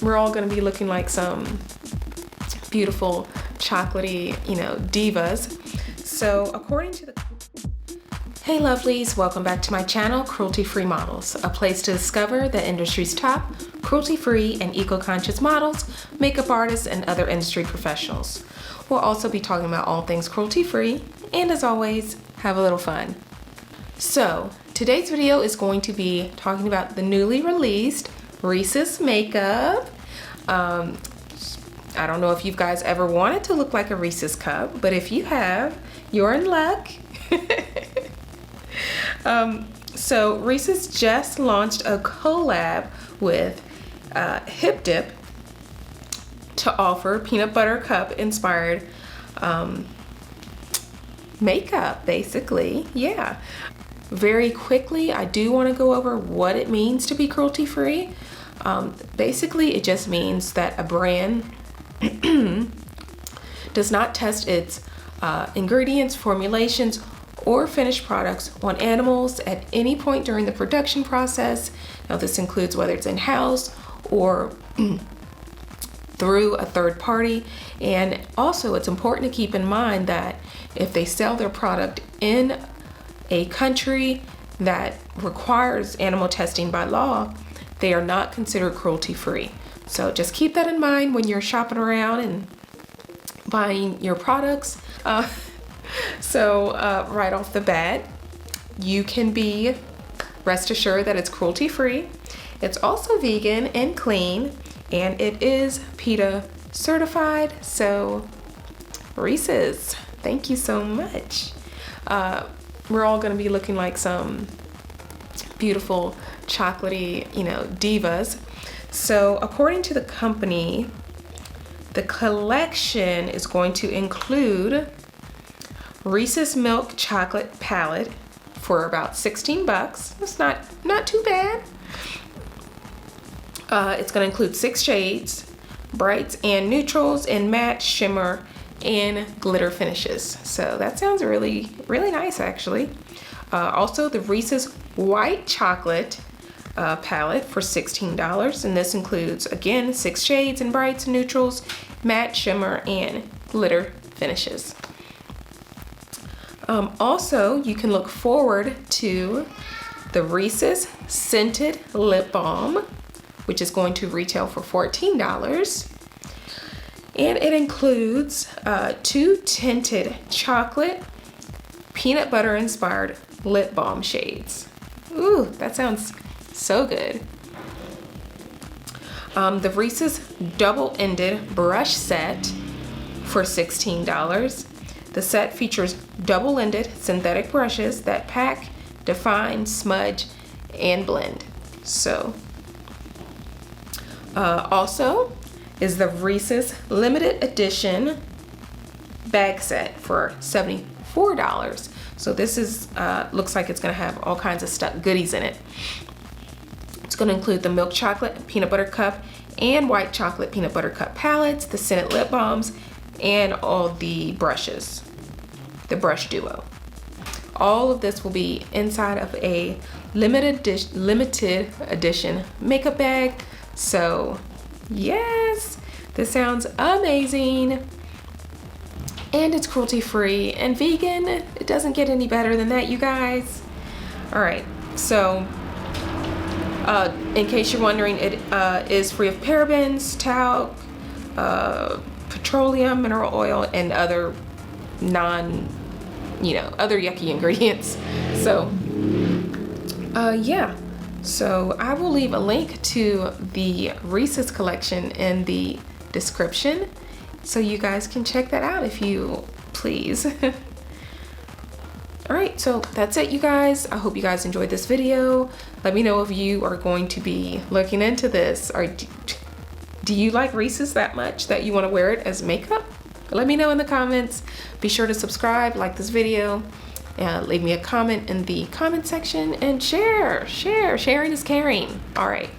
We're all gonna be looking like some beautiful chocolatey, divas. So according to the Hey lovelies, welcome back to my channel, Cruelty-Free Models, a place to discover the industry's top cruelty-free and eco-conscious models, makeup artists, and other industry professionals. We'll also be talking about all things cruelty-free, and as always, have a little fun. So, today's video is going to be talking about the newly released Reeses makeup. I don't know if you guys ever wanted to look like a Reese's cup, but if you have, you're in luck. So Reeses just launched a collab with HipDot to offer peanut butter cup inspired makeup, basically. Yeah. Very quickly, I do want to go over what it means to be cruelty free. Basically, it just means that a brand does not test its ingredients, formulations, or finished products on animals at any point during the production process. Now, this includes whether it's in-house or through a third party. And also, it's important to keep in mind that if they sell their product in a country that requires animal testing by law, they are not considered cruelty-free. So just keep that in mind when you're shopping around and buying your products. So right off the bat, you can be rest assured that it's cruelty-free. It's also vegan and clean, and it is PETA certified. So Reeses, thank you so much. We're all gonna be looking like some beautiful chocolatey, divas. So according to the company, the collection is going to include Reese's Milk Chocolate Palette for about 16 bucks. It's not too bad. It's going to include 6 shades, brights and neutrals, and matte, shimmer, and glitter finishes. So that sounds really, really nice, actually. Also, the Reese's White Chocolate palette for $16, and this includes, again, 6 shades and brights and neutrals, matte, shimmer, and glitter finishes. Also, you can look forward to the Reese's Scented Lip Balm, which is going to retail for $14. And it includes 2 tinted chocolate peanut butter inspired lip balm shades. Ooh, that sounds so good. The Reese's double-ended brush set for $16. The set features double-ended synthetic brushes that pack, define, smudge, and blend. So, also is the Reese's limited edition bag set for $74. So this is looks like it's gonna have all kinds of stuff, goodies in it. It's gonna include the milk chocolate peanut butter cup and white chocolate peanut butter cup palettes, the scented lip balms, and all the brushes, the brush duo. All of this will be inside of a limited edition makeup bag. So yes, this sounds amazing. And it's cruelty free and vegan. It doesn't get any better than that, you guys. All right, so in case you're wondering, it is free of parabens, talc, petroleum, mineral oil, and other other yucky ingredients. So yeah, so I will leave a link to the Reese's collection in the description, so you guys can check that out if you please. All right, so that's it, you guys. I hope you guys enjoyed this video. Let me know if you are going to be looking into this, or do you like Reese's that much that you want to wear it as makeup? Let me know in the comments. Be sure to subscribe, like this video, leave me a comment in the comment section, and share. Sharing is caring. All right.